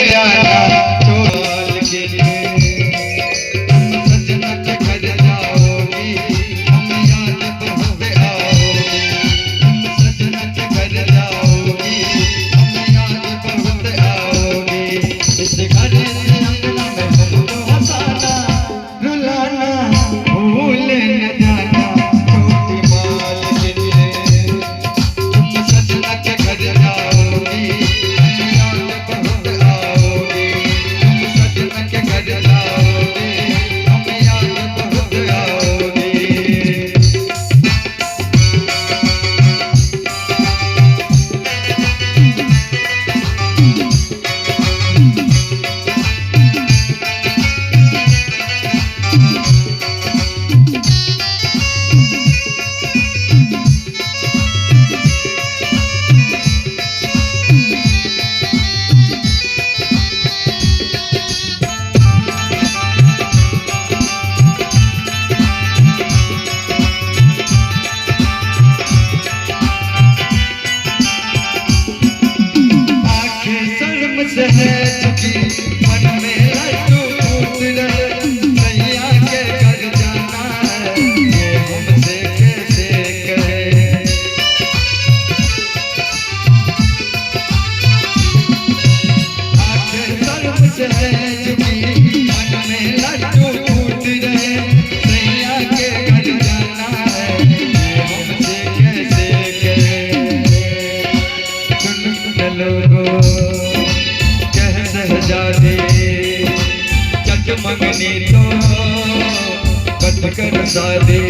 जाना चोल के सजना के घर जाओगी हम याद बहुत आओगी सजना के घर जाओगी हम याद बहुत आओगी इस घर से अंगना में हमको हंसाना रुलाना भूल न जाना छोटी मालकिन तुम सजना के घर जाओगी मन में लड्डू फूट रहे सैया के घर जाना है ये हमसे कैसे कहे आंखें शर्म से है झुकी मन में लड्डू फूट रहे सैया के घर जाना है ये हमसे कैसे कहे सुन लोगों शहजादी जगमगनी तो कट कर शादी